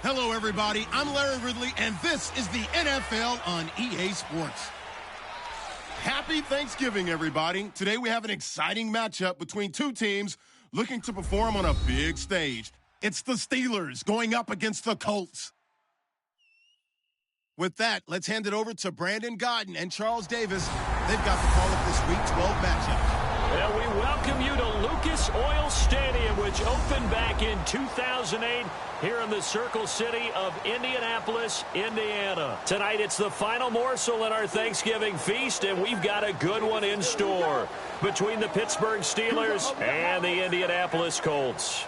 Hello, everybody. I'm Larry Ridley, and this is the NFL on EA Sports. Happy Thanksgiving, everybody. Today we have an exciting matchup between two teams looking to perform on a big stage. It's the Steelers going up against the Colts. With that, let's hand it over to Brandon Gaudin and Charles Davis. They've got the call of this Week 12 matchup. Well, we welcome you to Lucas Oil Stadium, which opened back in 2008 here in the Circle City of Indianapolis, Indiana. Tonight, it's the final morsel in our Thanksgiving feast, and we've got a good one in store between the Pittsburgh Steelers and the Indianapolis Colts.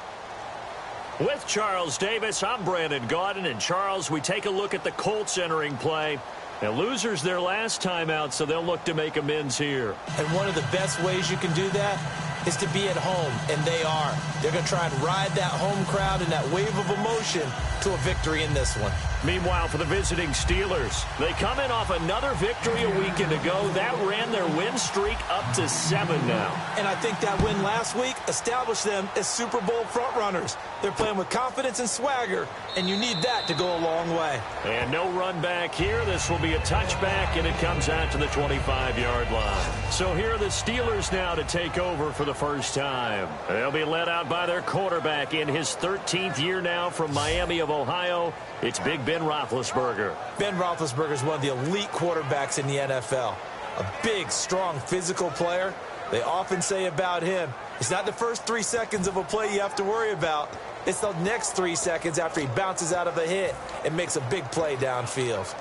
With Charles Davis, I'm Brandon Gaudin, and Charles, we take a look at the Colts entering play. Now, losers their last time out, so they'll look to make amends here. And one of the best ways you can do that is to be at home, and they are. They're going to try and ride that home crowd and that wave of emotion to a victory in this one. Meanwhile, for the visiting Steelers, they come in off another victory a weekend ago. That ran their win streak up to 7 now. And I think that win last week established them as Super Bowl frontrunners. They're playing with confidence and swagger, and you need that to go a long way. And no run back here. This will be a touchback, and it comes out to the 25-yard line. So here are the Steelers now to take over for the first time. They'll be led out by their quarterback in his 13th year now from Miami of Ohio. It's Big Ben Roethlisberger. Ben Roethlisberger is one of the elite quarterbacks in the NFL. A big, strong, physical player. They often say about him, it's not the first 3 seconds of a play you have to worry about. It's the next 3 seconds after he bounces out of a hit and makes a big play downfield.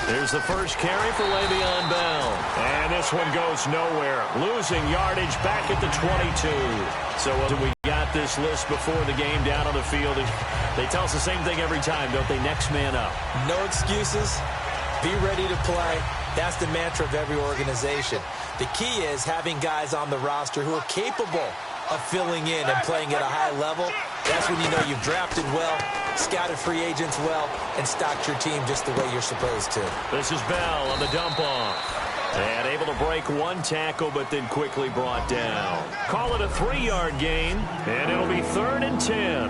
Here's the first carry for Le'Veon Bell. And this one goes nowhere. Losing yardage back at the 22. So we got this list before the game down on the field. They tell us the same thing every time, don't they? Next man up. No excuses. Be ready to play. That's the mantra of every organization. The key is having guys on the roster who are capable of filling in and playing at a high level. That's when you know you've drafted well, scouted free agents well, and stocked your team just the way you're supposed to. This is Bell on the dump off. And able to break one tackle, but then quickly brought down. Call it a 3-yard gain, and it'll be 3rd and 10.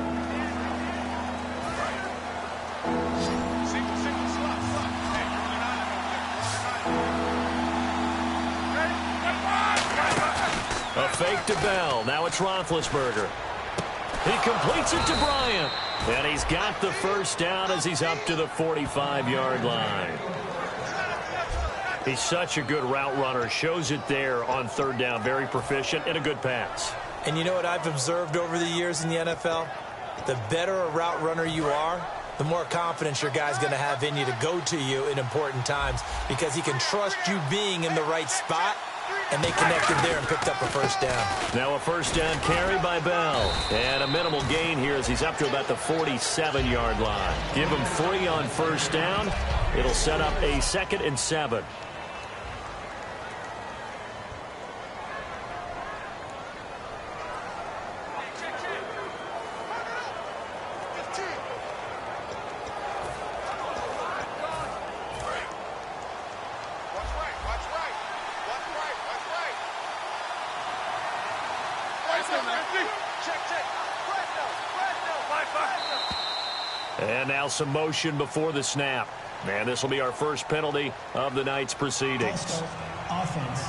A fake to Bell. Now it's Roethlisberger. He completes it to Bryant. And he's got the first down as he's up to the 45-yard line. He's such a good route runner. Shows it there on 3rd down. Very proficient and a good pass. And you know what I've observed over the years in the NFL? The better a route runner you are, the more confidence your guy's going to have in you to go to you in important times because he can trust you being in the right spot. And they connected there and picked up a first down. Now a first down carry by Bell. And a minimal gain here as he's up to about the 47-yard line. Give him 3 on first down. It'll set up a 2nd and 7. And now some motion before the snap. And this will be our first penalty of the night's proceedings. Offense.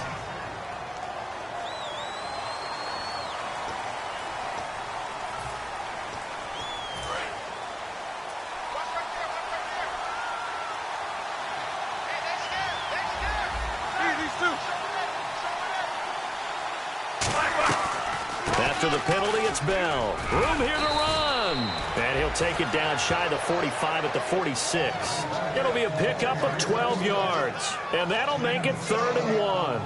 After the penalty, it's Bell. Room here to run. And he'll take it down shy of the 45 at the 46. It'll be a pickup of 12 yards. And that'll make it 3rd and 1.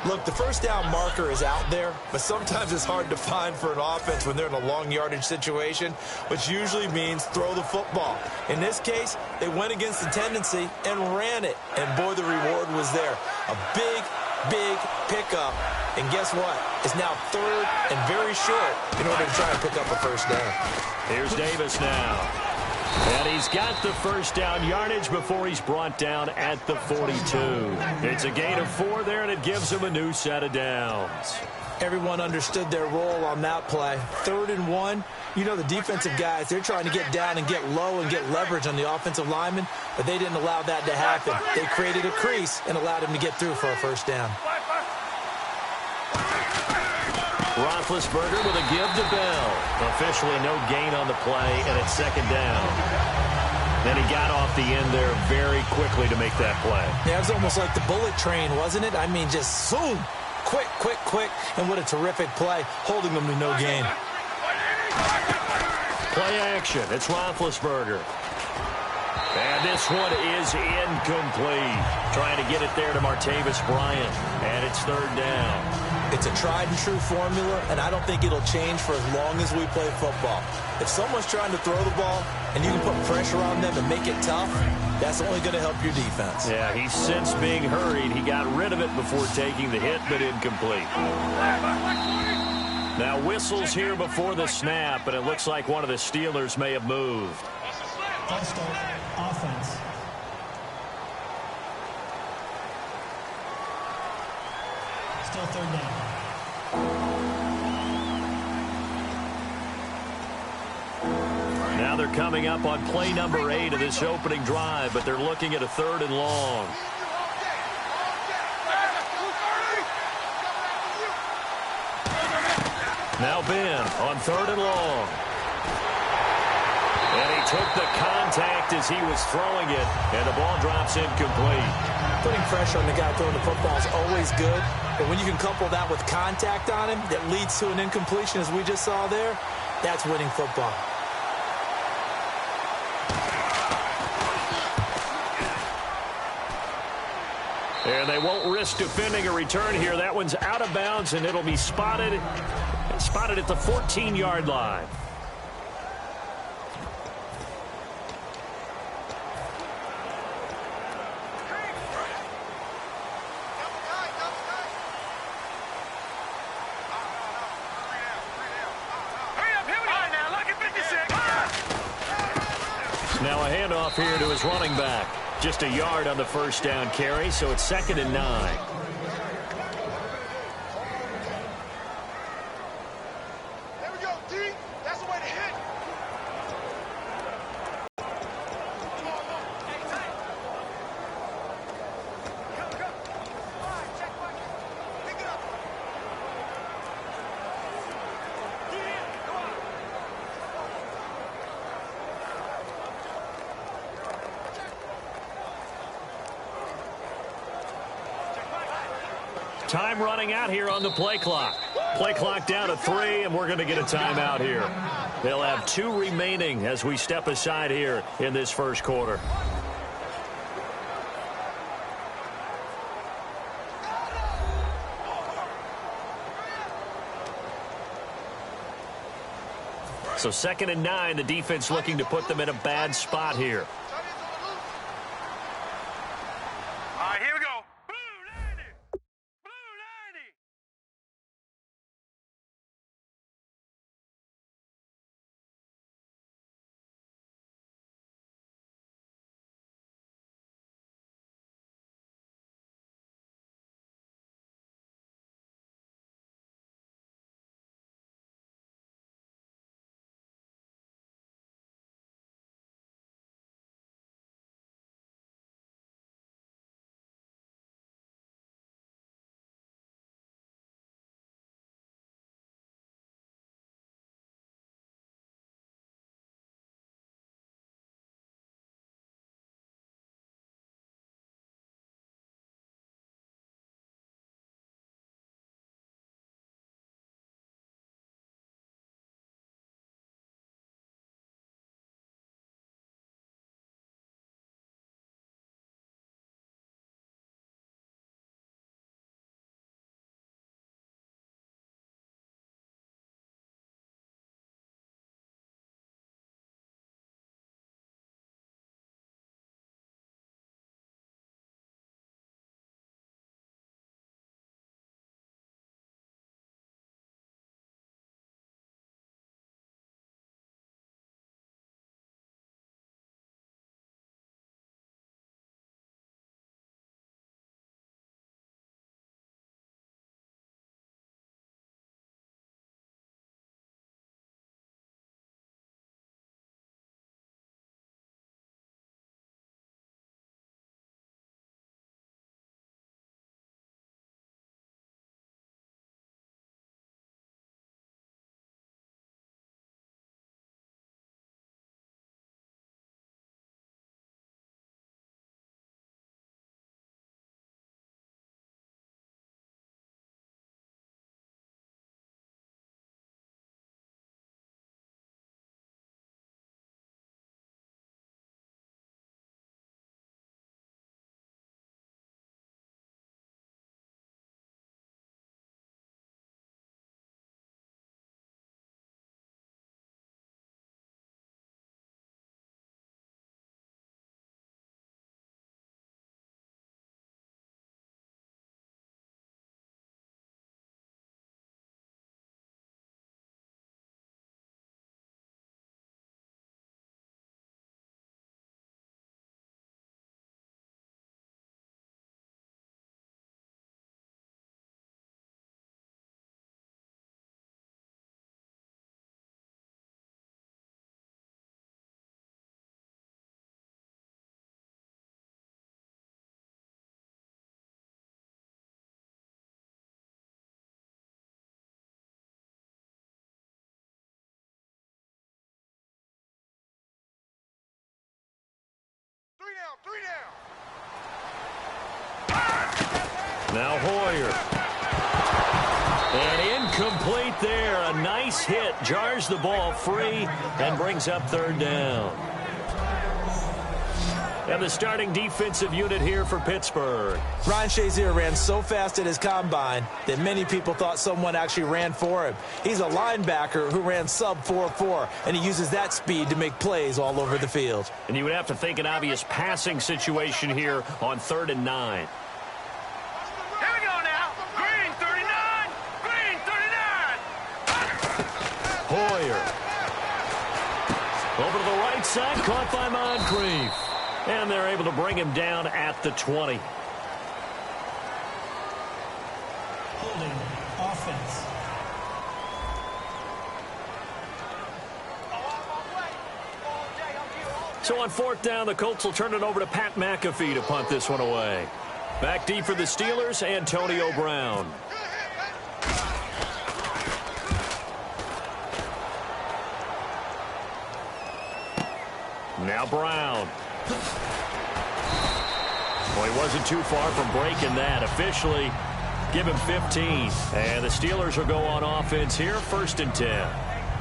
Look, the first down marker is out there, but sometimes it's hard to find for an offense when they're in a long yardage situation, which usually means throw the football. In this case, they went against the tendency and ran it. And boy, the reward was there. A big pickup. And guess what? It's now 3rd and very short in order to try and pick up a first down. Here's Davis now. And he's got the first down yardage before he's brought down at the 42. It's a gain of 4 there, and it gives him a new set of downs. Everyone understood their role on that play. 3rd and 1. You know, the defensive guys, they're trying to get down and get low and get leverage on the offensive lineman, but they didn't allow that to happen. They created a crease and allowed him to get through for a first down. Roethlisberger with a give to Bell. Officially no gain on the play, and it's 2nd down. Then he got off the end there very quickly to make that play. Yeah, it was almost like the bullet train, wasn't it? I mean, just zoom. Quick, quick, quick. And what a terrific play, holding them to no gain. Play action. It's Roethlisberger. And this one is incomplete. Trying to get it there to Martavis Bryant. And it's 3rd down. It's a tried-and-true formula, and I don't think it'll change for as long as we play football. If someone's trying to throw the ball and you can put pressure on them and make it tough, that's only going to help your defense. Yeah, he's since being hurried. He got rid of it before taking the hit, but incomplete. Now whistles here before the snap, and it looks like one of the Steelers may have moved. False start, offense. Still 3rd down. Now they're coming up on play number 8 of this opening drive, but they're looking at a 3rd and long. Now Ben on 3rd and long. And he took the contact as he was throwing it, and the ball drops incomplete. Putting pressure on the guy throwing the football is always good, but when you can couple that with contact on him that leads to an incompletion, as we just saw there, that's winning football. And they won't risk defending a return here. That one's out of bounds, and it'll be spotted at the 14-yard line. Now a handoff here to his running back. Just a yard on the first down carry, so it's 2nd and 9. There we go, D. That's the way to hit. Pick it up. Time running out here on the play clock. Play clock down to 3, and we're going to get a timeout here. They'll have 2 remaining as we step aside here in this first quarter. So 2nd and 9, the defense looking to put them in a bad spot here. Three down. Now Hoyer. And incomplete there. A nice hit. Jars the ball free and brings up third down. And the starting defensive unit here for Pittsburgh. Ryan Shazier ran so fast at his combine that many people thought someone actually ran for him. He's a linebacker who ran sub 4.4, and he uses that speed to make plays all over the field. And you would have to think an obvious passing situation here on 3rd and 9. Here we go now. Green 39. Green 39. Hoyer. Over to the right side, caught by Moncrief. And they're able to bring him down at the 20. Holding offense. So on 4th down, the Colts will turn it over to Pat McAfee to punt this one away. Back deep for the Steelers, Antonio Brown. Now Brown. Well, he wasn't too far from breaking that. Officially, give him 15. And the Steelers will go on offense here, 1st and 10.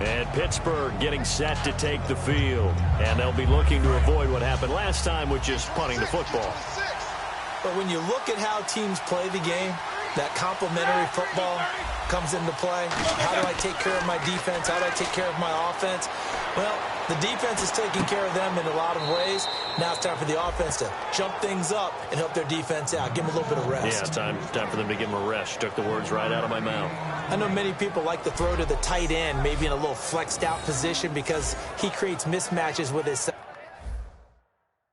And Pittsburgh getting set to take the field. And they'll be looking to avoid what happened last time, which is punting the football. But when you look at how teams play the game, that complementary football comes into play. How do I take care of my defense? How do I take care of my offense? Well, the defense is taking care of them in a lot of ways. Now it's time for the offense to jump things up and help their defense out. Give them a little bit of rest. Yeah, time for them to give them a rest. Took the words right out of my mouth. I know many people like to throw to the tight end, maybe in a little flexed out position because he creates mismatches with his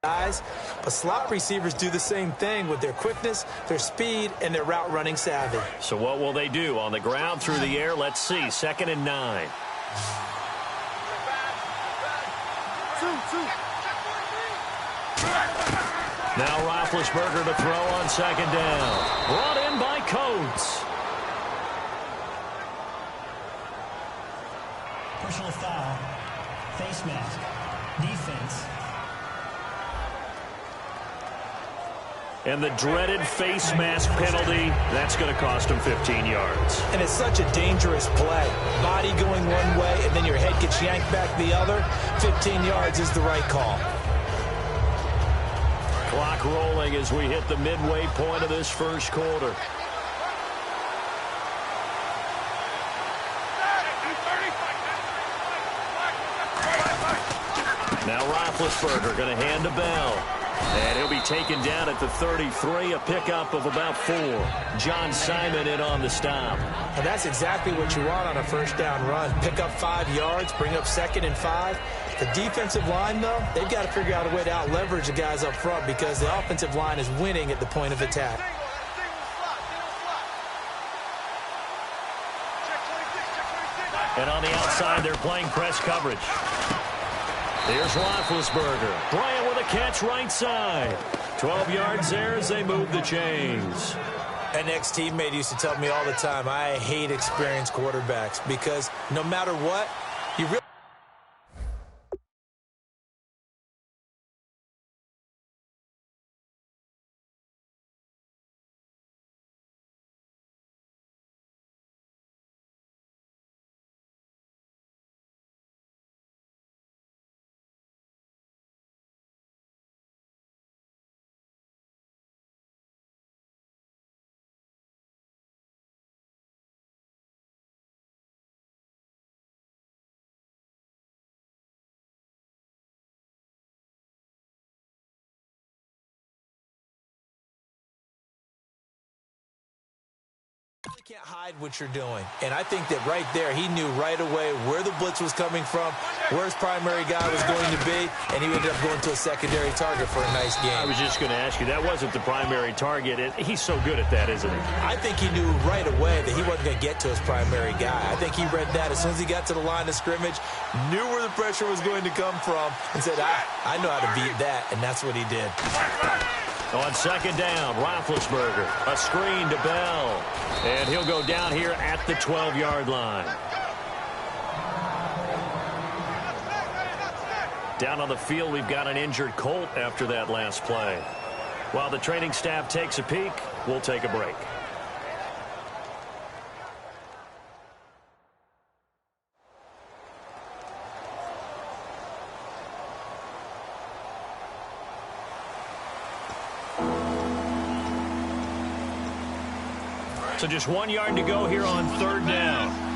size. But slot receivers do the same thing with their quickness, their speed, and their route running savvy. So what will they do? On the ground, through the air? Let's see. 2nd and 9. Now Roethlisberger to throw on 2nd down. Brought in by Coates. Personal foul. Face mask. Defense. And the dreaded face mask penalty, that's going to cost him 15 yards. And it's such a dangerous play. Body going one way, and then your head gets yanked back the other. 15 yards is the right call. Clock rolling as we hit the midway point of this first quarter. Now Roethlisberger going to hand to Bell. And he'll be taken down at the 33, a pickup of about 4. John Simon in on the stop. And that's exactly what you want on a first down run. Pick up 5 yards, bring up 2nd and 5. The defensive line, though, they've got to figure out a way to out-leverage the guys up front because the offensive line is winning at the point of attack. And on the outside, they're playing press coverage. Here's Roethlisberger. Bryant with a catch right side. 12 yards there as they move the chains. An ex-teammate used to tell me all the time, I hate experienced quarterbacks because no matter what, you really can't hide what you're doing. And I think that right there, he knew right away where the blitz was coming from, where his primary guy was going to be, and he ended up going to a secondary target for a nice game. I was just going to ask you, that wasn't the primary target. He's so good at that, isn't he? I think he knew right away that he wasn't going to get to his primary guy. I think he read that as soon as he got to the line of scrimmage, knew where the pressure was going to come from, and said, I know how to beat that, and that's what he did. On 2nd down, Roethlisberger, a screen to Bell, and he'll go down here at the 12-yard line. Down on the field, we've got an injured Colt after that last play. While the training staff takes a peek, we'll take a break. So just 1 yard to go here on third down.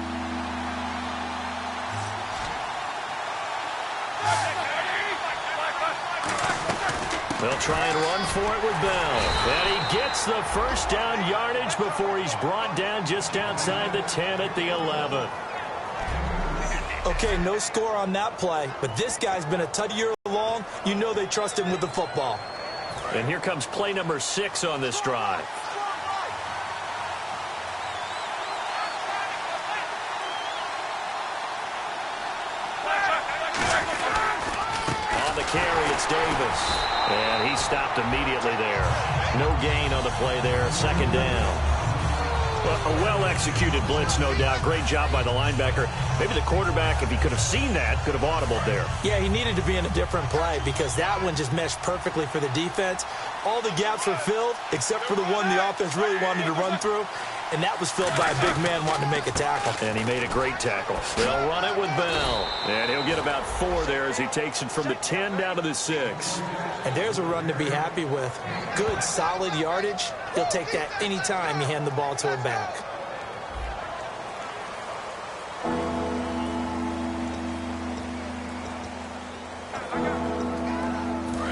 They'll try and run for it with Bell. And he gets the first down yardage before he's brought down just outside the 10 at the 11. Okay, no score on that play, but this guy's been a tough year long. You know they trust him with the football. And here comes play number 6 on this drive. On the carry, it's Davis. And he stopped immediately there. No gain on the play there. Second down. Well, a well-executed blitz, no doubt. Great job by the linebacker. Maybe the quarterback, if he could have seen that, could have audibled there. Yeah, he needed to be in a different play because that one just meshed perfectly for the defense. All the gaps were filled except for the one the offense really wanted to run through, and that was filled by a big man wanting to make a tackle. And he made a great tackle. They'll run it with Bell. And he'll get about 4 there as he takes it from the 10 down to the 6. And there's a run to be happy with. Good, solid yardage. He'll take that anytime you hand the ball to a back.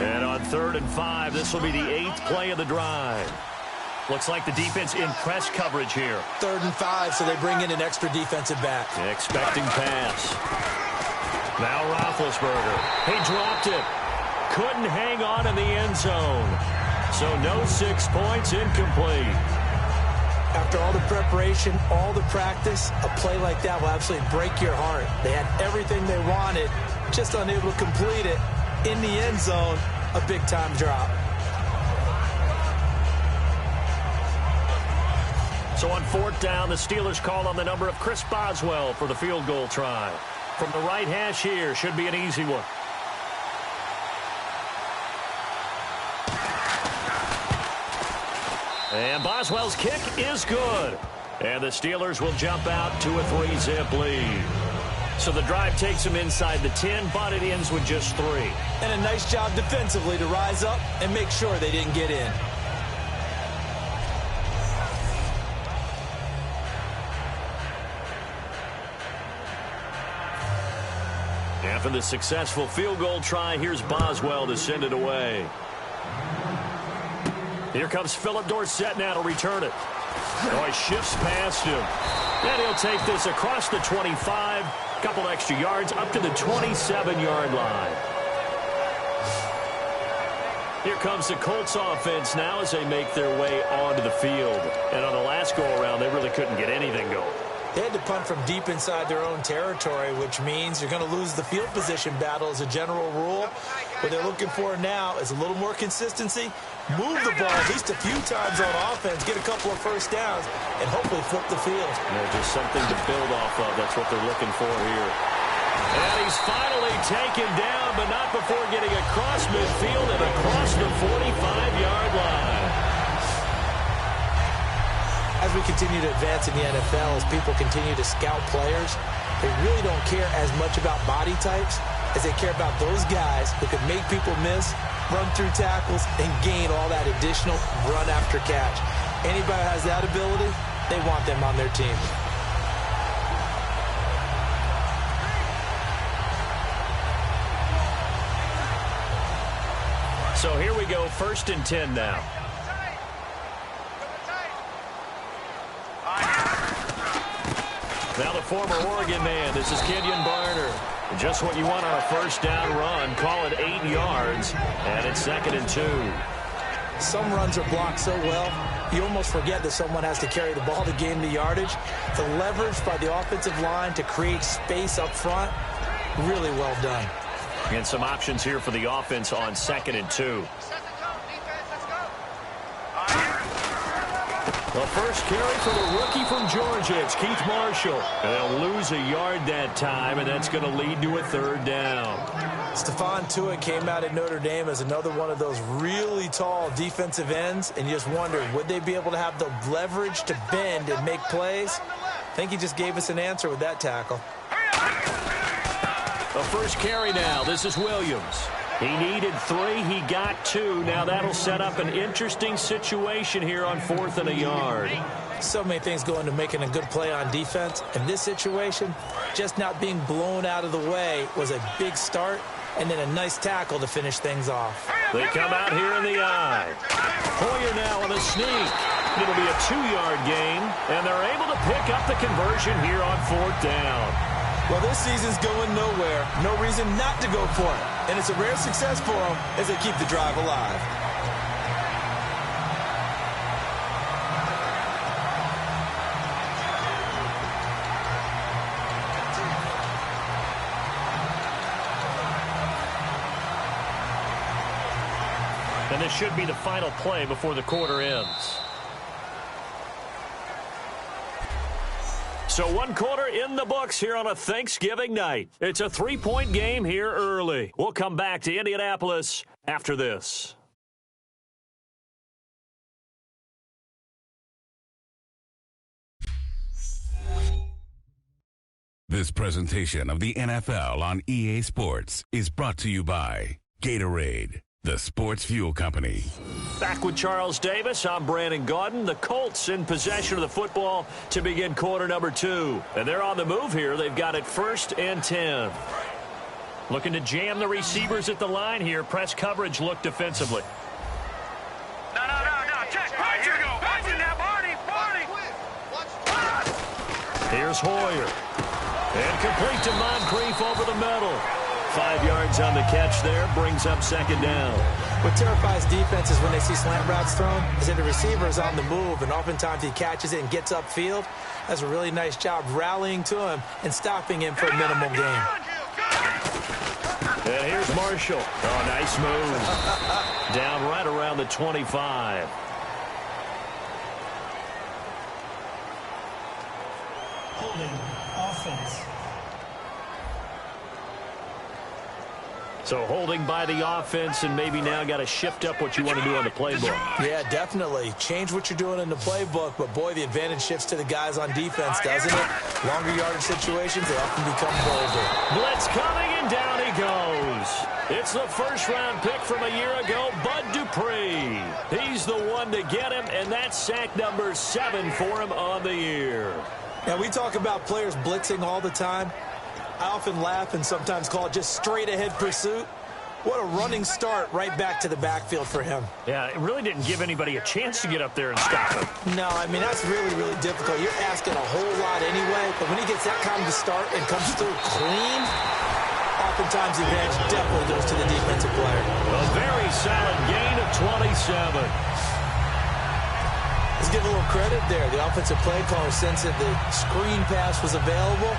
And on 3rd and 5, this will be the 8th play of the drive. Looks like the defense in press coverage here. 3rd and 5, so they bring in an extra defensive back. Expecting pass. Now Roethlisberger. He dropped it. Couldn't hang on in the end zone. So no 6 points, incomplete. After all the preparation, all the practice, a play like that will absolutely break your heart. They had everything they wanted, just unable to complete it. In the end zone, a big-time drop. So on 4th down, the Steelers call on the number of Chris Boswell for the field goal try. From the right hash here, should be an easy one. And Boswell's kick is good. And the Steelers will jump out to a 3-zip lead. So the drive takes them inside the 10, but it ends with just 3. And a nice job defensively to rise up and make sure they didn't get in. After the successful field goal try, here's Boswell to send it away. Here comes Philip Dorsett now to return it. Oh, he shifts past him. And he'll take this across the 25, couple extra yards up to the 27-yard line. Here comes the Colts offense now as they make their way onto the field. And on the last go-around, they really couldn't get anything going. They had to punt from deep inside their own territory, which means you're going to lose the field position battle as a general rule. What they're looking for now is a little more consistency, move the ball at least a few times on offense, get a couple of first downs, and hopefully flip the field. Just something to build off of. That's what they're looking for here. And he's finally taken down, but not before getting across midfield and across the 45-yard line. As we continue to advance in the NFL, as people continue to scout players, they really don't care as much about body types as they care about those guys who can make people miss, run through tackles, and gain all that additional run after catch. Anybody who has that ability, they want them on their team. So here we go, 1st and 10 now. Now the former Oregon man, this is Kenyon Barner. Just what you want on a first down run. Call it 8 yards, and it's 2nd and 2. Some runs are blocked so well, you almost forget that someone has to carry the ball to gain the yardage. The leverage by the offensive line to create space up front, really well done. And some options here for the offense on 2nd and 2. The first carry for the rookie from Georgia. It's Keith Marshall. And they'll lose a yard that time, and that's going to lead to a 3rd down. Stephon Tuitt came out at Notre Dame as another one of those really tall defensive ends, and you just wondered, would they be able to have the leverage to bend and make plays? I think he just gave us an answer with that tackle. The first carry now. This is Williams. He needed 3. He got 2. Now that'll set up an interesting situation here on 4th and a yard. So many things go into making a good play on defense. In this situation, just not being blown out of the way was a big start, and then a nice tackle to finish things off. They come out here in the eye. Hoyer now on a sneak. It'll be a 2-yard gain, and they're able to pick up the conversion here on 4th down. Well, this season's going nowhere. No reason not to go for it. And it's a rare success for them as they keep the drive alive. And this should be the final play before the quarter ends. So 1 quarter in the books here on a Thanksgiving night. It's a 3-point game here early. We'll come back to Indianapolis after this. This presentation of the NFL on EA Sports is brought to you by Gatorade, the sports fuel company. Back with Charles Davis, I'm Brandon Gaudin. The Colts in possession of the football to begin quarter number 2. And they're on the move here. They've got it 1st and 10. Looking to jam the receivers at the line here. Press coverage look defensively. No. Check. Here we go. Watching now, Barney. Here's Hoyer. And complete to Moncrief over the middle. 5 yards on the catch there, brings up 2nd down. What terrifies defenses when they see slant routes thrown is that the receiver is on the move, and oftentimes he catches it and gets upfield. Does a really nice job rallying to him and stopping him for a minimal gain. And here's Marshall. Oh, nice move. Down right around the 25. Holding offense. So holding by the offense, and maybe now got to shift up what you want to do on the playbook. Yeah, definitely. Change what you're doing in the playbook, but boy, the advantage shifts to the guys on defense, doesn't it? Longer yardage situations, they often become bolder. Blitz coming, and down he goes. It's the 1st-round pick from a year ago, Bud Dupree. He's the one to get him, and that's sack number 7 for him on the year. Now, we talk about players blitzing all the time. I often laugh and sometimes call it just straight-ahead pursuit. What a running start right back to the backfield for him. Yeah, it really didn't give anybody a chance to get up there and stop him. No, I mean, that's really, really difficult. You're asking a whole lot anyway, but when he gets that kind of start and comes through clean, oftentimes the advantage definitely goes to the defensive player. A very solid gain of 27. Let's give a little credit there. The offensive play caller sensed that the screen pass was available.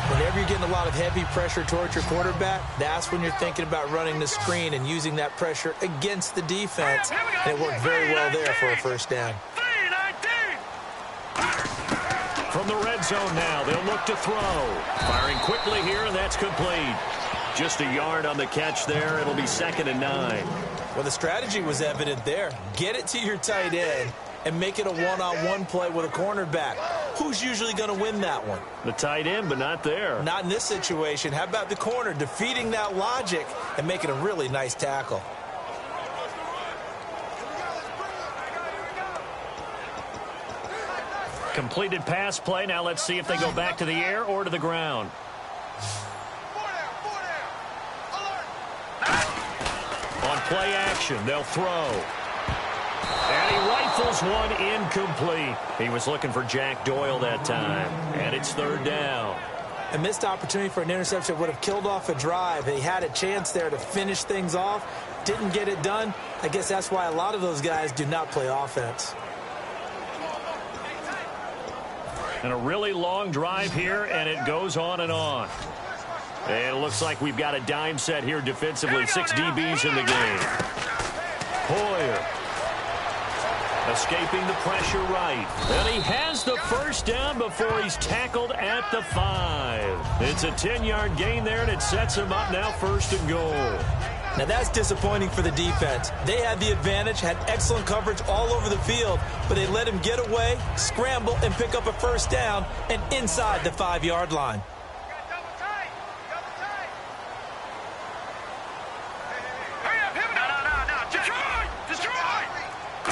Whenever you're getting a lot of heavy pressure towards your quarterback, that's when you're thinking about running the screen and using that pressure against the defense. And it worked very well there for a 1st down. From the red zone now, they'll look to throw. Firing quickly here, and that's complete. Just a yard on the catch there. It'll be 2nd and 9. Well, the strategy was evident there. Get it to your tight end and make it a one-on-one play with a cornerback. Who's usually going to win that one? The tight end, but not there. Not in this situation. How about the corner defeating that logic and making a really nice tackle? Completed pass play. Now let's see if they go back to the air or to the ground. On play action, they'll throw. And he rifles one incomplete. He was looking for Jack Doyle that time. And it's 3rd down. A missed opportunity for an interception would have killed off a drive. He had a chance there to finish things off. Didn't get it done. I guess that's why a lot of those guys do not play offense. And a really long drive here, and it goes on and on. And it looks like we've got a dime set here defensively. 6 DBs in the game. Hoyer. Escaping the pressure right. And he has the first down before he's tackled at the 5. It's a 10-yard gain there, and it sets him up now 1st and goal. Now that's disappointing for the defense. They had the advantage, had excellent coverage all over the field, but they let him get away, scramble, and pick up a first down, and inside the 5-yard line.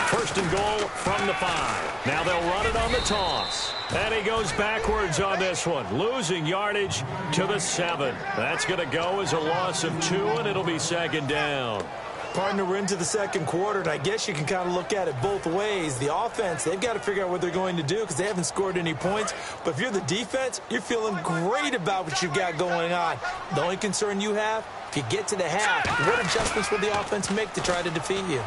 First and goal from the 5. Now they'll run it on the toss. And he goes backwards on this one, losing yardage to the 7. That's going to go as a loss of 2, and it'll be 2nd down. Partner, we're into the 2nd quarter, and I guess you can kind of look at it both ways. The offense, they've got to figure out what they're going to do because they haven't scored any points. But if you're the defense, you're feeling great about what you've got going on. The only concern you have, if you get to the half, what adjustments will the offense make to try to defeat you?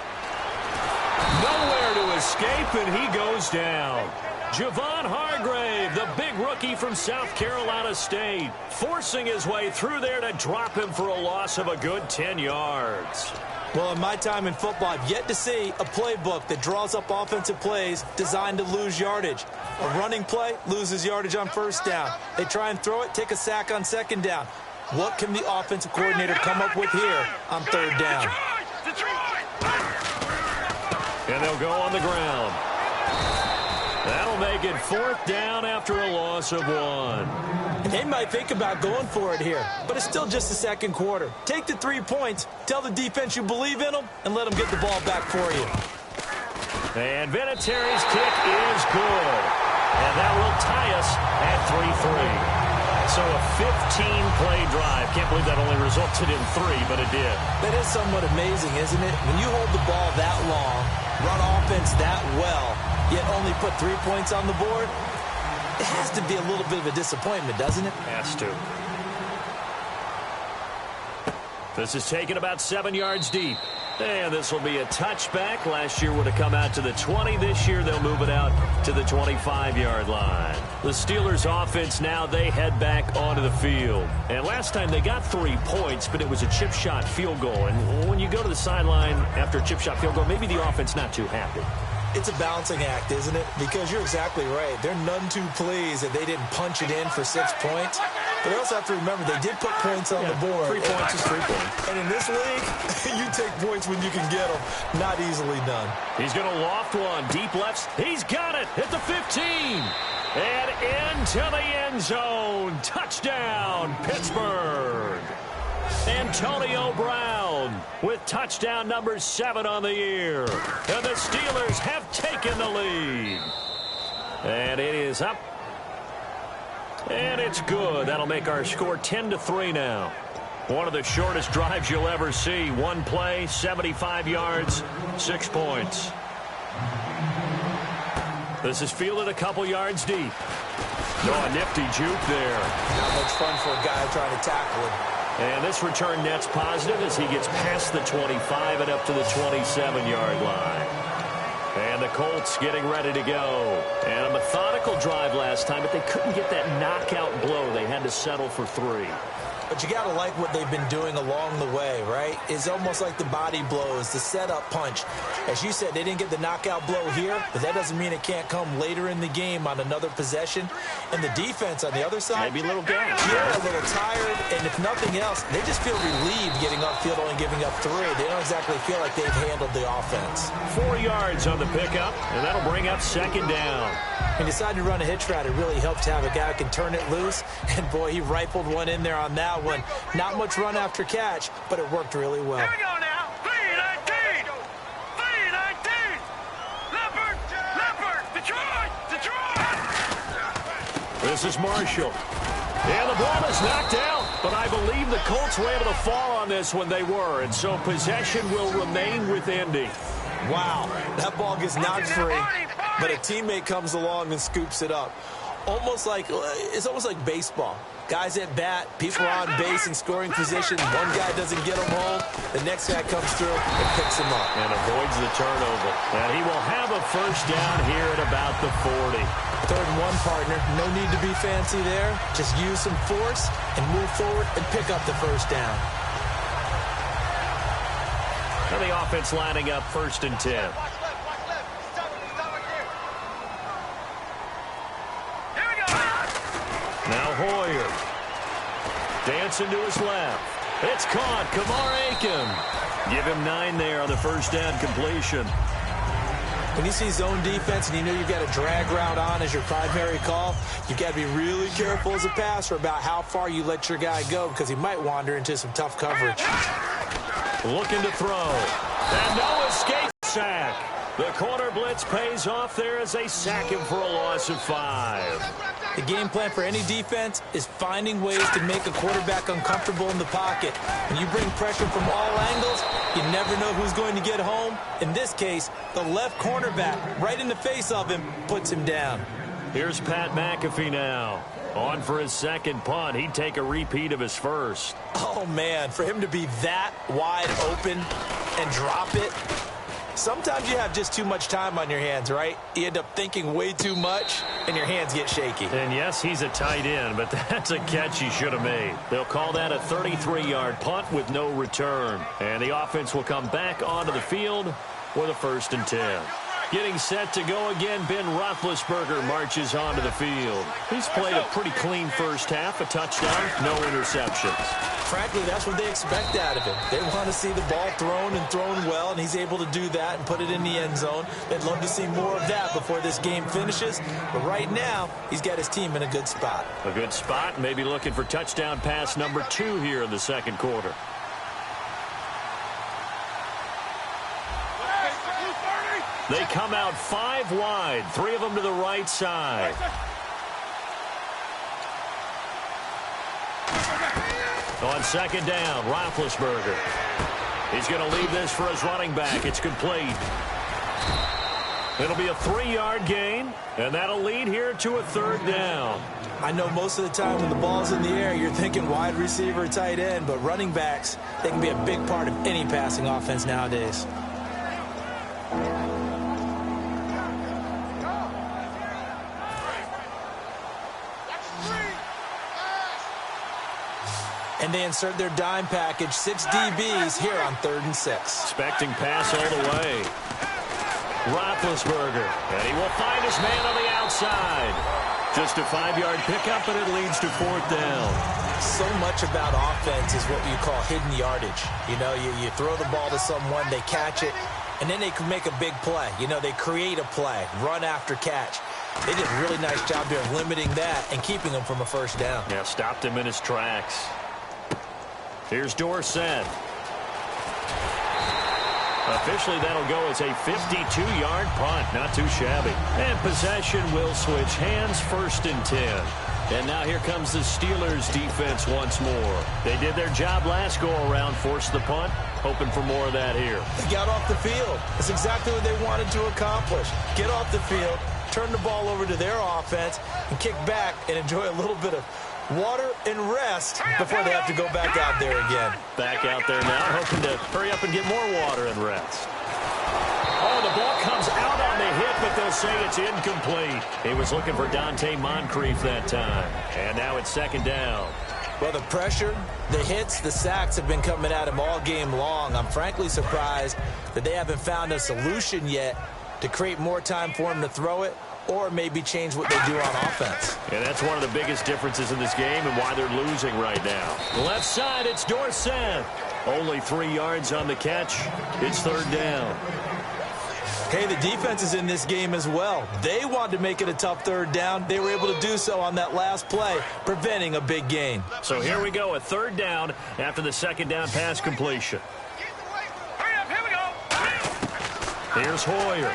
Nowhere to escape, and he goes down. Javon Hargrave, the big rookie from South Carolina State, forcing his way through there to drop him for a loss of a good 10 yards. Well, in my time in football, I've yet to see a playbook that draws up offensive plays designed to lose yardage. A running play loses yardage on 1st down. They try and throw it, take a sack on 2nd down. What can the offensive coordinator come up with here on 3rd down? And they'll go on the ground. That'll make it 4th down after a loss of 1. They might think about going for it here, but it's still just the 2nd quarter. Take the 3 points, tell the defense you believe in them, and let them get the ball back for you. And Vinatieri's kick is good. And that will tie us at 3-3. So a 15-play drive. Can't believe that only resulted in 3, but it did. That is somewhat amazing, isn't it? When you hold the ball that long, run offense that well, yet only put 3 points on the board, it has to be a little bit of a disappointment, doesn't it? Has to. This is taken about 7 yards deep. And this will be a touchback. Last year would have come out to the 20. This year they'll move it out to the 25-yard line. The Steelers offense now, they head back onto the field. And last time they got 3 points, but it was a chip shot field goal. And when you go to the sideline after a chip shot field goal, maybe the offense not too happy. It's a balancing act, isn't it? Because you're exactly right. They're none too pleased that they didn't punch it in for 6 points. But they also have to remember they did put points on the board. 3 points is 3 points. And in this league, you take points when you can get them. Not easily done. He's going to loft one. Deep left. He's got it at the 15. And into the end zone. Touchdown, Pittsburgh. Antonio Brown with touchdown number 7 on the year. And the Steelers have taken the lead. And it is up. And it's good. That'll make our score 10-3 now. One of the shortest drives you'll ever see. 1 play, 75 yards, 6 points. This is fielded a couple yards deep. Oh, a nifty juke there. Not much fun for a guy trying to tackle him. And this return net's positive as he gets past the 25 and up to the 27-yard line. And the Colts getting ready to go. And a methodical drive last time, but they couldn't get that knockout blow. They had to settle for 3. But you got to like what they've been doing along the way, right? It's almost like the body blows, the setup punch. As you said, they didn't get the knockout blow here, but that doesn't mean it can't come later in the game on another possession. And the defense on the other side, maybe a little gas. Yeah, a little tired. And if nothing else, they just feel relieved getting upfield, only giving up 3. They don't exactly feel like they've handled the offense. 4 yards on the pickup, and that'll bring up 2nd down. And decided to run a hitch route. It really helped to have a guy who can turn it loose. And, boy, he rifled one in there on that one. Not much run after catch, but it worked really well. Here we go now. 3-19. 3-19. Leopard. Detroit. This is Marshall. And the ball is knocked out, but I believe the Colts were able to fall on this when they were, and so possession will remain with Indy. Wow, that ball gets knocked free, but a teammate comes along and scoops it up. It's almost like baseball. Guys at bat, people are on base in scoring position. One guy doesn't get them home. The next guy comes through and picks him up. And avoids the turnover. And he will have a first down here at about the 40. 3rd and 1, partner. No need to be fancy there. Just use some force and move forward and pick up the first down. And the offense lining up 1st and 10. Dancing to his left. It's caught. Kamar Aiken. Give him 9 there on the first down completion. When you see zone defense and you know you've got a drag route on as your primary call, you've got to be really careful as a passer about how far you let your guy go because he might wander into some tough coverage. Looking to throw. And no escape sack. The corner blitz pays off there as they sack him for a loss of 5. The game plan for any defense is finding ways to make a quarterback uncomfortable in the pocket. When you bring pressure from all angles, you never know who's going to get home. In this case, the left cornerback, right in the face of him, puts him down. Here's Pat McAfee now. On for his second punt. He'd take a repeat of his first. Oh, man, for him to be that wide open and drop it. Sometimes you have just too much time on your hands, right? You end up thinking way too much, and your hands get shaky. And yes, he's a tight end, but that's a catch he should have made. They'll call that a 33-yard punt with no return. And the offense will come back onto the field with a 1st and 10. Getting set to go again, Ben Roethlisberger marches onto the field. He's played a pretty clean first half, a touchdown, no interceptions. Frankly, that's what they expect out of him. They want to see the ball thrown and thrown well, and he's able to do that and put it in the end zone. They'd love to see more of that before this game finishes. But right now, he's got his team in a good spot. A good spot, maybe looking for touchdown pass number 2 here in the second quarter. They come out 5 wide, 3 of them to the right side. On second down, Roethlisberger. He's going to leave this for his running back. It's complete. It'll be a 3-yard gain, and that'll lead here to a 3rd down. I know most of the time when the ball's in the air, you're thinking wide receiver, tight end, but running backs, they can be a big part of any passing offense nowadays. And they insert their dime package, 6 DBs here on 3rd and 6. Expecting pass all the way. Roethlisberger, and he will find his man on the outside. Just a 5-yard pickup, and it leads to 4th down. So much about offense is what you call hidden yardage. You know, you throw the ball to someone, they catch it, and then they can make a big play. You know, they create a play, run after catch. They did a really nice job there of limiting that and keeping him from a 1st down. Yeah, stopped him in his tracks. Here's Dorsett. Officially, that'll go as a 52-yard punt. Not too shabby. And possession will switch hands, 1st and 10. And now here comes the Steelers defense once more. They did their job last go-around, forced the punt, hoping for more of that here. They got off the field. That's exactly what they wanted to accomplish. Get off the field, turn the ball over to their offense, and kick back and enjoy a little bit of water and rest before they have to go back out there again. Back out there now, hoping to hurry up and get more water and rest. Oh, the ball comes out on the hit, but they'll say it's incomplete. He was looking for Dante Moncrief that time. And now it's 2nd down. Well, the pressure, the hits, the sacks have been coming at him all game long. I'm frankly surprised that they haven't found a solution yet to create more time for him to throw it, or maybe change what they do on offense. And that's one of the biggest differences in this game and why they're losing right now. Left side, it's Dorsett. Only 3 yards on the catch. It's 3rd down. Hey, the defense is in this game as well. They wanted to make it a tough 3rd down. They were able to do so on that last play, preventing a big gain. So here we go, a 3rd down after the 2nd down pass completion. Hurry up, here we go. Here's Hoyer.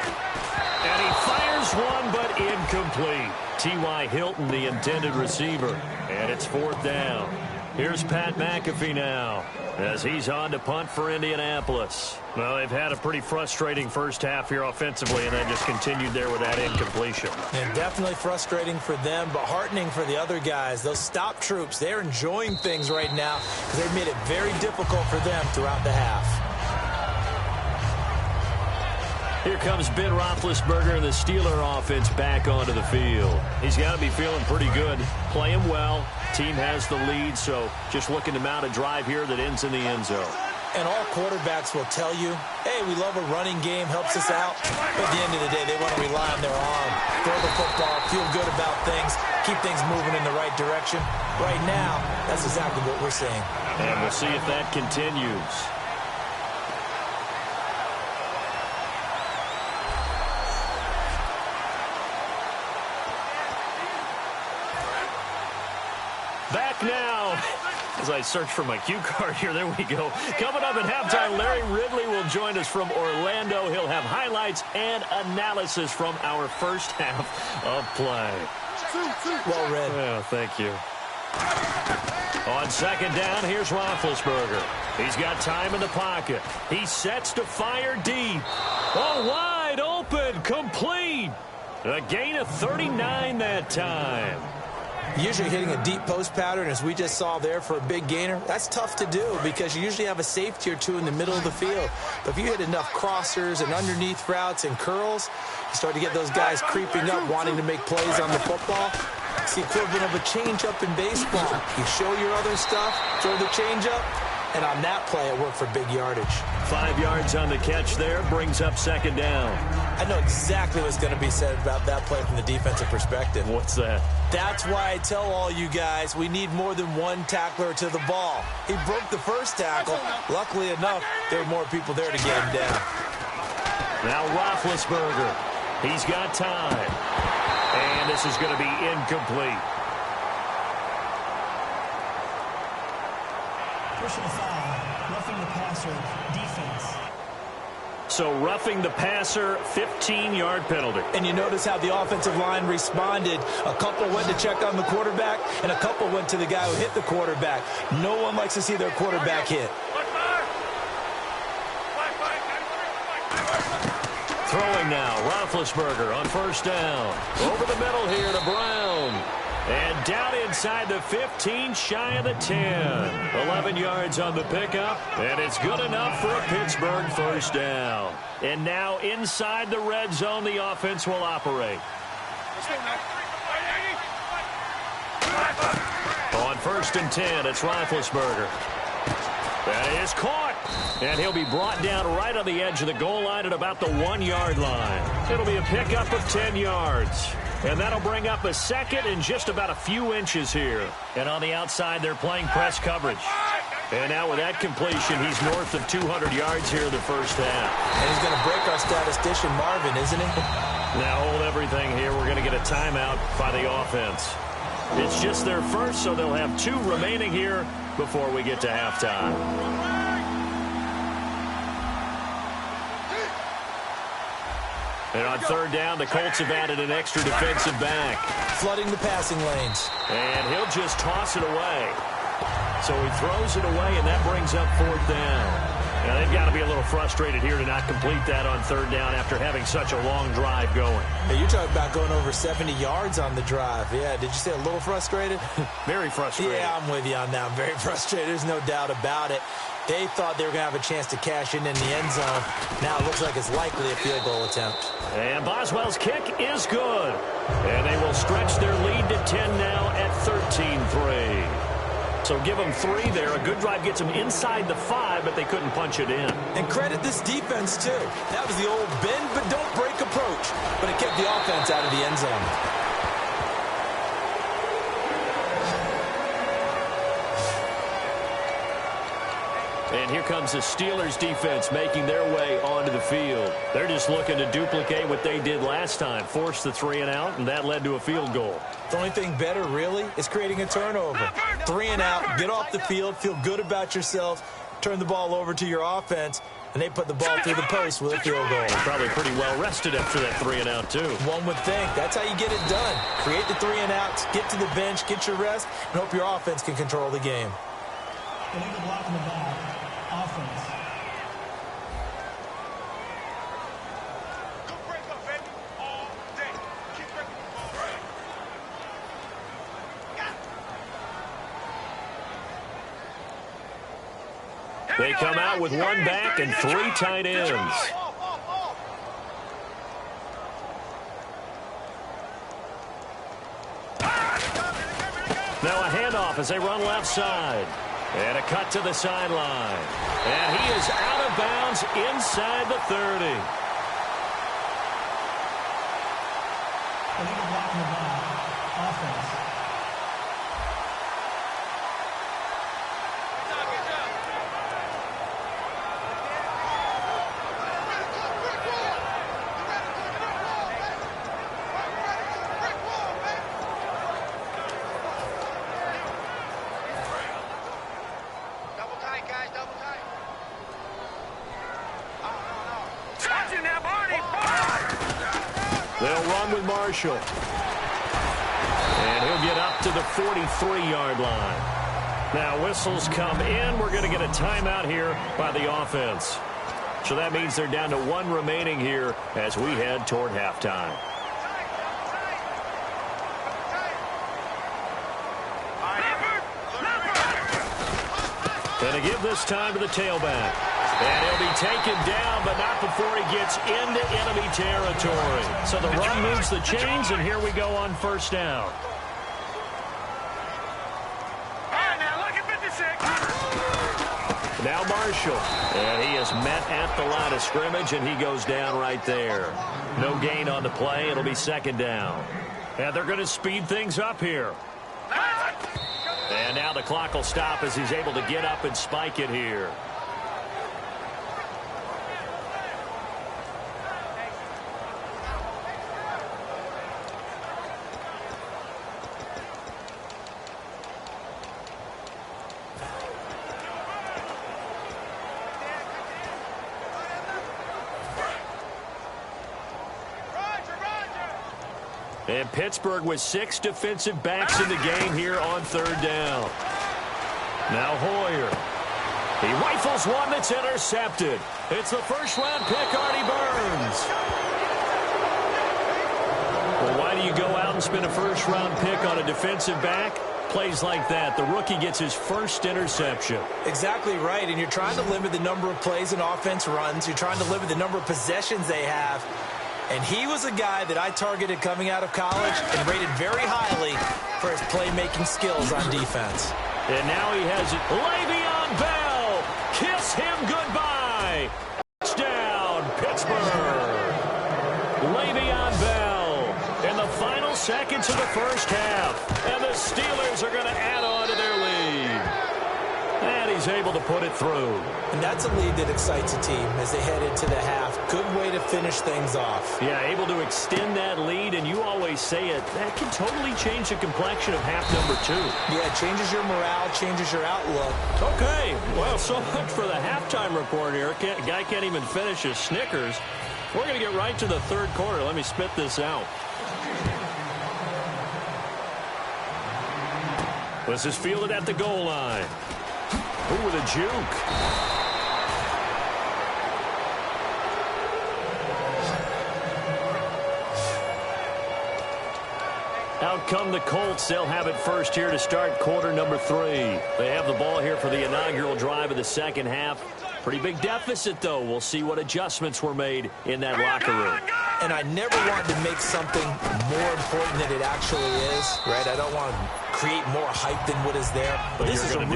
And he fires one, but incomplete. T.Y. Hilton, the intended receiver. And it's 4th down. Here's Pat McAfee now as he's on to punt for Indianapolis. Well, they've had a pretty frustrating first half here offensively, and then just continued there with that incompletion. And definitely frustrating for them, but heartening for the other guys. Those stop troops, they're enjoying things right now because they've made it very difficult for them throughout the half. Here comes Ben Roethlisberger and the Steeler offense back onto the field. He's got to be feeling pretty good, playing well. Team has the lead, so just looking to mount a drive here that ends in the end zone. And all quarterbacks will tell you, hey, we love a running game, helps us out. But at the end of the day, they want to rely on their arm, throw the football, feel good about things, keep things moving in the right direction. Right now, that's exactly what we're seeing. And we'll see if that continues. Back now. As I search for my cue card here, there we go. Coming up at halftime, Larry Ridley will join us from Orlando. He'll have highlights and analysis from our first half of play. Well read. Oh, thank you. On second down, here's Roethlisberger. He's got time in the pocket. He sets to fire deep. Oh, wide open, complete. A gain of 39 that time. Usually hitting a deep post pattern, as we just saw there for a big gainer, that's tough to do because you usually have a safety or two in the middle of the field. But if you hit enough crossers and underneath routes and curls, you start to get those guys creeping up, wanting to make plays on the football. It's the equivalent of a changeup in baseball. You show your other stuff, throw the changeup, and on that play, it worked for big yardage. 5 yards on the catch there, brings up second down. I know exactly what's going to be said about that play from the defensive perspective. What's that? That's why I tell all you guys we need more than one tackler to the ball. He broke the first tackle. Luckily enough, there were more people there to get him down. Now Roethlisberger. He's got time. And this is going to be incomplete. Personal foul, roughing the passer, defense. So roughing the passer, 15-yard penalty. And you notice how the offensive line responded. A couple went to check on the quarterback, and a couple went to the guy who hit the quarterback. No one likes to see their quarterback hit. Throwing now, Roethlisberger on first down. Over the middle here to Brown. And down inside the 15, shy of the 10. 11 yards on the pickup, and it's good enough for a Pittsburgh first down. And now inside the red zone, the offense will operate. On first and 10, it's Roethlisberger. That is caught. And he'll be brought down right on the edge of the goal line at about the 1 yard line. It'll be a pickup of 10 yards. And that'll bring up a second and just about a few inches here. And on the outside, they're playing press coverage. And now with that completion, he's north of 200 yards here in the first half. And he's going to break our statistician, Marvin, isn't he? Now hold everything here. We're going to get a timeout by the offense. It's just their first, so they'll have 2 remaining here before we get to halftime. And on third down, the Colts have added an extra defensive back. Flooding the passing lanes. And he'll just toss it away. So he throws it away, and that brings up fourth down. Now, they've got to be a little frustrated here to not complete that on third down after having such a long drive going. Hey, you're talking about going over 70 yards on the drive. Yeah, did you say a little frustrated? Very frustrated. Yeah, I'm with you on that. I'm very frustrated. There's no doubt about it. They thought they were going to have a chance to cash in the end zone. Now it looks like it's likely a field goal attempt. And Boswell's kick is good. And they will stretch their lead to 10 now at 13-3. So give them 3 there. A good drive gets them inside the 5, but they couldn't punch it in. And credit this defense, too. That was the old bend but don't break approach. But it kept the offense out of the end zone. And here comes the Steelers defense making their way onto the field. They're just looking to duplicate what they did last time, force the 3 and out, and that led to a field goal. The only thing better, really, is creating a turnover. 3 and out, get off the field, feel good about yourselves, turn the ball over to your offense, and they put the ball through the post with a field goal. Probably pretty well rested after that 3 and out, too. One would think. That's how you get it done. Create the 3 and outs, get to the bench, get your rest, and hope your offense can control the game. Illegal block in the back. Offense. They come out with 1 back and 3 tight ends. Now a handoff as they run left side. And a cut to the sideline. And he is out of bounds inside the 30. Illegal blocking the ball. Offense. They'll run with Marshall. And he'll get up to the 43-yard line. Now whistles come in. We're going to get a timeout here by the offense. So that means they're down to one remaining here as we head toward halftime. Going to give this time to the tailback. And he'll be taken down, but not before he gets into enemy territory. So the run moves the chains, and here we go on first down. All right, now look at 56. Now Marshall. And he is met at the line of scrimmage, and he goes down right there. No gain on the play. It'll be second down. And they're going to speed things up here. And now the clock will stop as he's able to get up and spike it here. And Pittsburgh with 6 defensive backs in the game here on third down. Now Hoyer. He rifles one that's intercepted. It's the first-round pick, Artie Burns. Well, why do you go out and spend a first-round pick on a defensive back? Plays like that. The rookie gets his first interception. Exactly right, and you're trying to limit the number of plays an offense runs. You're trying to limit the number of possessions they have. And he was a guy that I targeted coming out of college and rated very highly for his playmaking skills on defense. And now he has it. Le'Veon Bell. Kiss him goodbye. Touchdown, Pittsburgh. Le'Veon Bell in the final seconds of the first half. And the Steelers are going to add on to their lead. And he's able to put it through. And that's a lead that excites a team as they head into the half. Good way to finish things off. Yeah, able to extend that lead, and you always say it, that can totally change the complexion of half number 2. Yeah, it changes your morale, changes your outlook. Okay, well, so much for the halftime report here. Guy can't even finish his Snickers. We're going to get right to the third quarter. Let me spit this out. This is fielded at the goal line. Ooh, with a juke. Out come the Colts. They'll have it first here to start quarter number 3. They have the ball here for the inaugural drive of the second half. Pretty big deficit, though. We'll see what adjustments were made in that locker room. And I never wanted to make something more important than it actually is, right? I don't want to create more hype than what is there. But this is I'm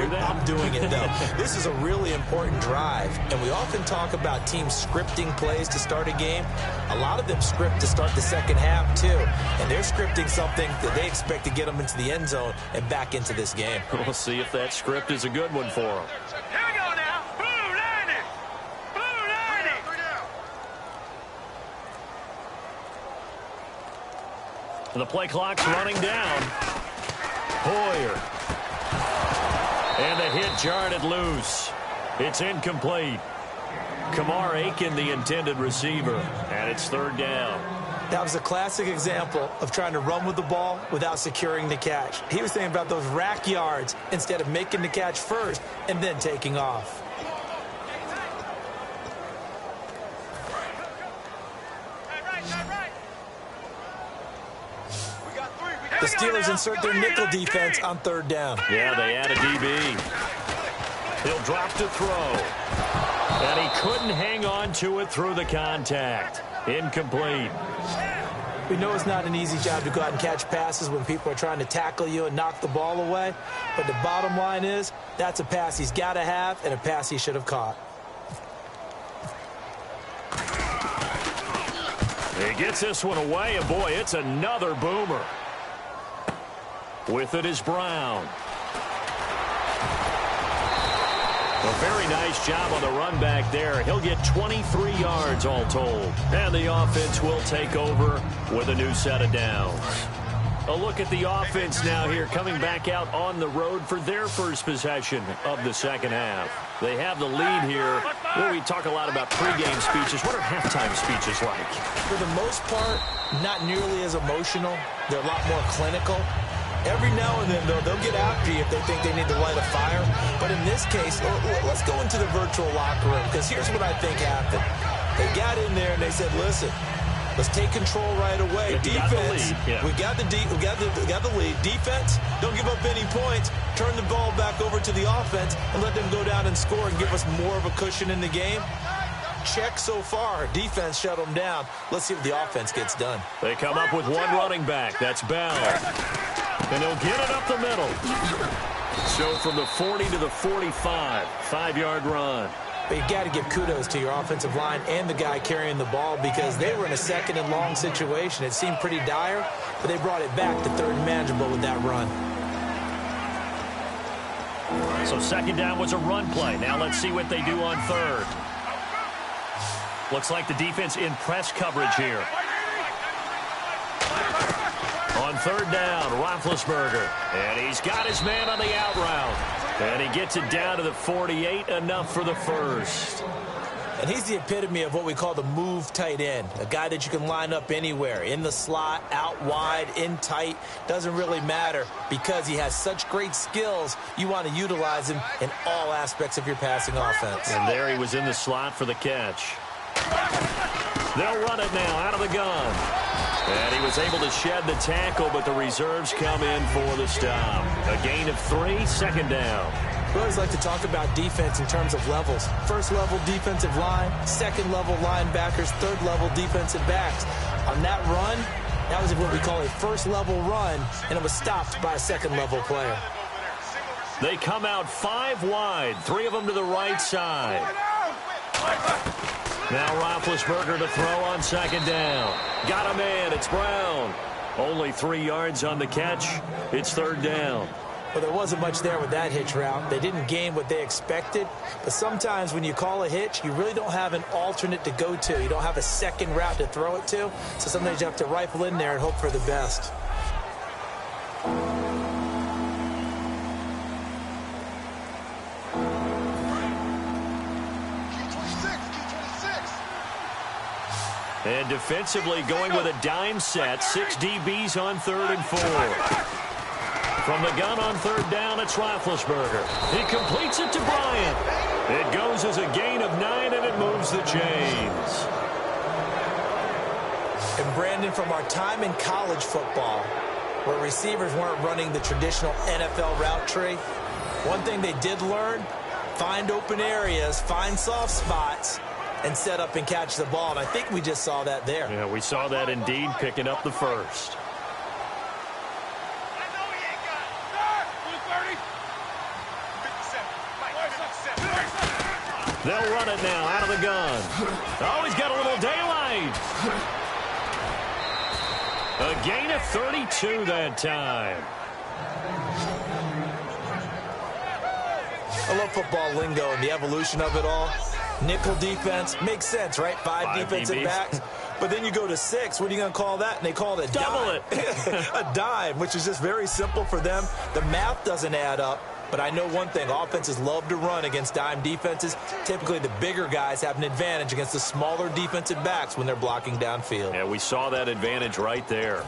doing it, though. This is a really important drive. And we often talk about teams scripting plays to start a game. A lot of them script to start the second half, too. And they're scripting something that they expect to get them into the end zone and back into this game. We'll see if that script is a good one for them. Here we go now. Blue 90. Blue 90. And the play clock's running down. Hoyer. And the hit jarred it loose. It's incomplete. Kamar Aiken, the intended receiver. And it's third down. That was a classic example of trying to run with the ball without securing the catch. He was thinking about those rack yards instead of making the catch first and then taking off. The Steelers insert their nickel defense on third down. Yeah, they add a DB. He'll drop to throw. And he couldn't hang on to it through the contact. Incomplete. We know it's not an easy job to go out and catch passes when people are trying to tackle you and knock the ball away. But the bottom line is, that's a pass he's got to have and a pass he should have caught. He gets this one away, and boy, it's another boomer. With it is Brown. A very nice job on the run back there. He'll get 23 yards all told. And the offense will take over with a new set of downs. A look at the offense now here, coming back out on the road for their first possession of the second half. They have the lead here. Where we talk a lot about pregame speeches. What are halftime speeches like? For the most part, not nearly as emotional. They're a lot more clinical. Every now and then, though, they'll get after you if they think they need to light a fire. But in this case, let's go into the virtual locker room, because here's what I think happened. They got in there and they said, listen, let's take control right away. Defense, we got the lead. Defense, don't give up any points. Turn the ball back over to the offense and let them go down and score and give us more of a cushion in the game. Check so far. Defense shut them down. Let's see what the offense gets done. They come up with one running back. That's Bell. And he'll get it up the middle. So from the 40 to the 45, 5-yard run. But you got to give kudos to your offensive line and the guy carrying the ball, because they were in a second and long situation. It seemed pretty dire, but they brought it back to third and manageable with that run. So second down was a run play. Now let's see what they do on third. Looks like the defense in press coverage here. On third down, Roethlisberger. And he's got his man on the out route. And he gets it down to the 48, enough for the first. And he's the epitome of what we call the move tight end. A guy that you can line up anywhere. In the slot, out wide, in tight. Doesn't really matter, because he has such great skills. You want to utilize him in all aspects of your passing offense. And there he was in the slot for the catch. They'll run it now out of the gun. And he was able to shed the tackle, but the reserves come in for the stop. A gain of 3, second down. We always like to talk about defense in terms of levels. First level defensive line, second level linebackers, third level defensive backs. On that run, that was what we call a first level run, and it was stopped by a second level player. They come out 5 wide, 3 of them to the right side. Now Roethlisberger to throw on second down. Got a man, it's Brown. Only 3 yards on the catch. It's third down. Well, there wasn't much there with that hitch route. They didn't gain what they expected. But sometimes when you call a hitch, you really don't have an alternate to go to. You don't have a second route to throw it to. So sometimes you have to rifle in there and hope for the best. And defensively going with a dime set. 6 DBs on third and 4. From the gun on third down, it's Roethlisberger. He completes it to Bryant. It goes as a gain of 9, and it moves the chains. And Brandon, from our time in college football, where receivers weren't running the traditional NFL route tree, one thing they did learn, find open areas, find soft spots, and set up and catch the ball. And I think we just saw that there. Yeah, we saw that indeed, picking up the first. They'll run it now out of the gun. Oh, he's got a little daylight. A gain of 32 that time. I love football lingo and the evolution of it all. Nickel defense makes sense, right? 5 defensive DBs. backs. But then you go to 6. What are you going to call that? And they call it a Double dime. A dime, which is just very simple for them. The math doesn't add up. But I know one thing. Offenses love to run against dime defenses. Typically, the bigger guys have an advantage against the smaller defensive backs when they're blocking downfield. Yeah, we saw that advantage right there.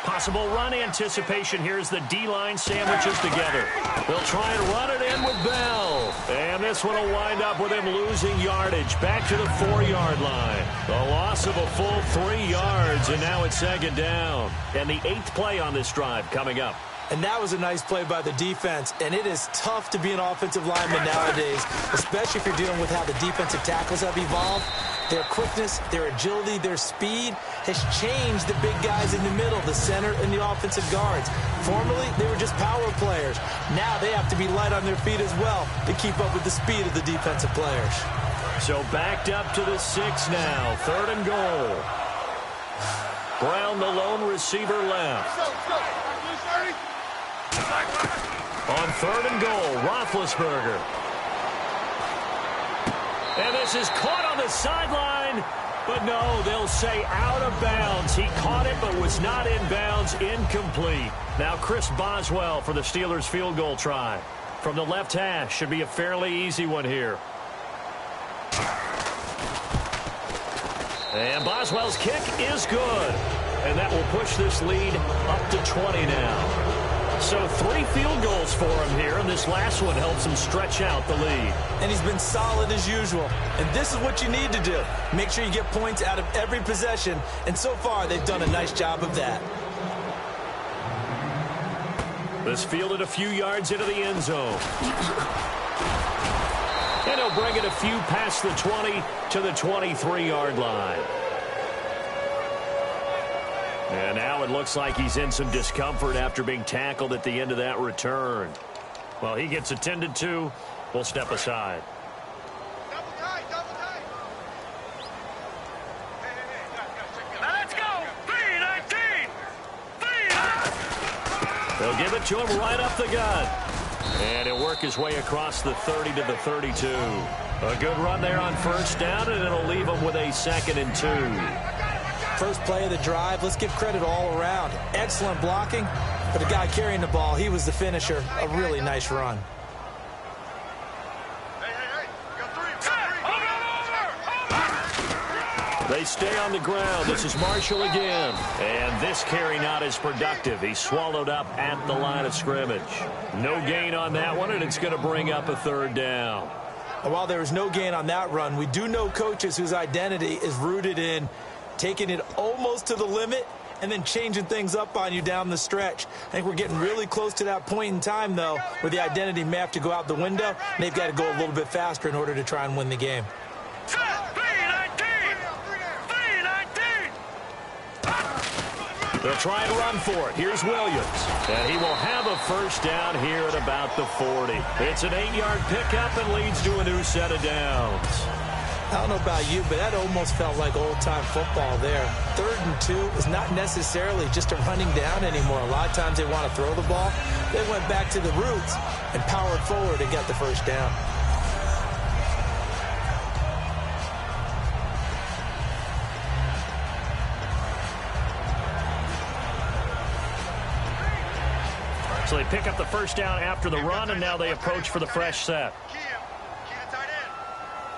Possible run anticipation. Here's the D-line sandwiches together. They'll try and run it in with Bell. And this one will wind up with him losing yardage back to the 4-yard line. A loss of a full 3 yards, and now it's second down. And the 8th play on this drive coming up. And that was a nice play by the defense. And it is tough to be an offensive lineman nowadays, especially if you're dealing with how the defensive tackles have evolved. Their quickness, their agility, their speed has changed the big guys in the middle, the center, and the offensive guards. Formerly, they were just power players. Now they have to be light on their feet as well to keep up with the speed of the defensive players. So backed up to the 6 now. 3rd and goal. Brown, the lone receiver, left. On 3rd and goal, Roethlisberger. And this is caught on the sideline. But no, they'll say out of bounds. He caught it but was not in bounds. Incomplete. Now Chris Boswell for the Steelers field goal try. From the left hash. Should be a fairly easy one here. And Boswell's kick is good. And that will push this lead up to 20 now. So 3 field goals for him here, and this last one helps him stretch out the lead. And he's been solid as usual. And this is what you need to do. Make sure you get points out of every possession. And so far, they've done a nice job of that. This fielded a few yards into the end zone. And he'll bring it a few past the 20 to the 23-yard line. And now it looks like he's in some discomfort after being tackled at the end of that return. Well, he gets attended to. We'll step aside. Double tight. Now let's go. 3-19. They'll give it to him right up the gut. And he'll work his way across the 30 to the 32. A good run there on 1st down, and it'll leave him with a 2nd and 2. First play of the drive, let's give credit all around. Excellent blocking, but the guy carrying the ball, he was the finisher. A really nice run. They stay on the ground. This is Marshall again. And this carry not as productive. He's swallowed up at the line of scrimmage. No gain on that one, and it's going to bring up a 3rd down. While there was no gain on that run, we do know coaches whose identity is rooted in taking it almost to the limit and then changing things up on you down the stretch. I think we're getting really close to that point in time, though, where the identity may have to go out the window, and they've got to go a little bit faster in order to try and win the game. They'll try and run for it. Here's Williams. And he will have a 1st down here at about the 40. It's an 8-yard pickup and leads to a new set of downs. I don't know about you, but that almost felt like old-time football there. 3rd and 2 is not necessarily just a running down anymore. A lot of times they want to throw the ball. They went back to the roots and powered forward and got the 1st down. So they pick up the 1st down after the run, and now they approach for the fresh set.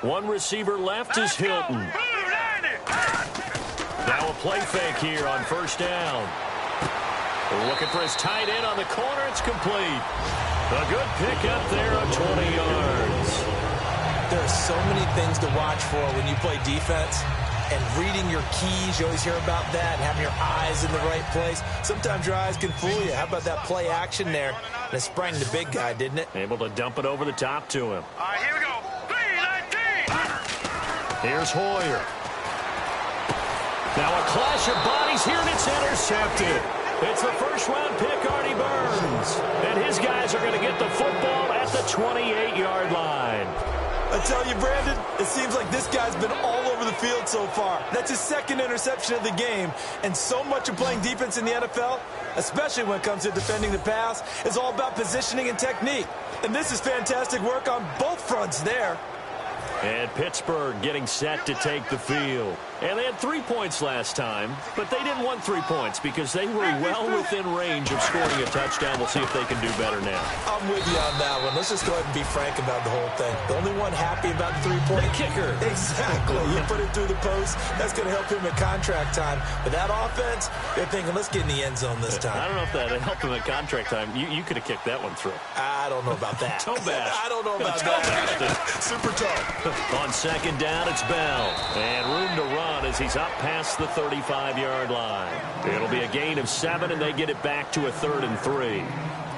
One receiver left is Hilton. Now a play fake here on 1st down. We're looking for his tight end on the corner. It's complete. A good pickup there of 20 yards. There are so many things to watch for when you play defense. And reading your keys, you always hear about that, and having your eyes in the right place. Sometimes your eyes can fool you. How about that play action there? And it sprang the big guy, didn't it? Able to dump it over the top to him. All right, here we go. 3-19. Here's Hoyer. Now a clash of bodies here, and it's intercepted. It's the 1st-round pick, Artie Burns. And his guys are going to get the football at the 28-yard line. I tell you, Brandon, it seems like this guy's been all over the field so far. That's his 2nd interception of the game. And so much of playing defense in the NFL, especially when it comes to defending the pass, is all about positioning and technique. And this is fantastic work on both fronts there. And Pittsburgh getting set to take the field. And they had 3 points last time, but they didn't want 3 points because they were well within range of scoring a touchdown. We'll see if they can do better now. I'm with you on that one. Let's just go ahead and be frank about the whole thing. The only one happy about the 3-point kicker. Exactly. You put it through the post. That's going to help him at contract time. But that offense, they're thinking, let's get in the end zone this time. I don't know if that helped him at contract time. You could have kicked that one through. I don't know about that. Toe bash. I don't know about that. Super toe. On 2nd down, it's Bell. And room to run run as he's up past the 35-yard line. It'll be a gain of 7, and they get it back to a 3rd and 3.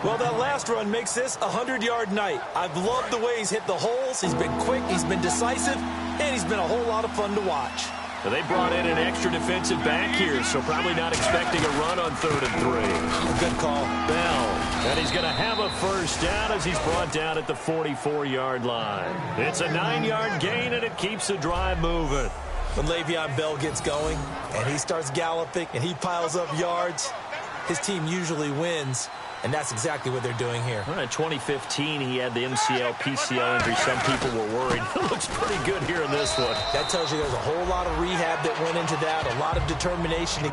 Well, that last run makes this a 100-yard night. I've loved the way he's hit the holes. He's been quick, he's been decisive, and he's been a whole lot of fun to watch. Well, they brought in an extra defensive back here, so probably not expecting a run on 3rd and 3. Good call. Bell, and he's going to have a first down as he's brought down at the 44-yard line. It's a 9-yard gain, and it keeps the drive moving. When Le'Veon Bell gets going and he starts galloping and he piles up yards, his team usually wins. And that's exactly what they're doing here. Well, in 2015, he had the MCL, PCL injury. Some people were worried. It looks pretty good here in this one. That tells you there's a whole lot of rehab that went into that, a lot of determination.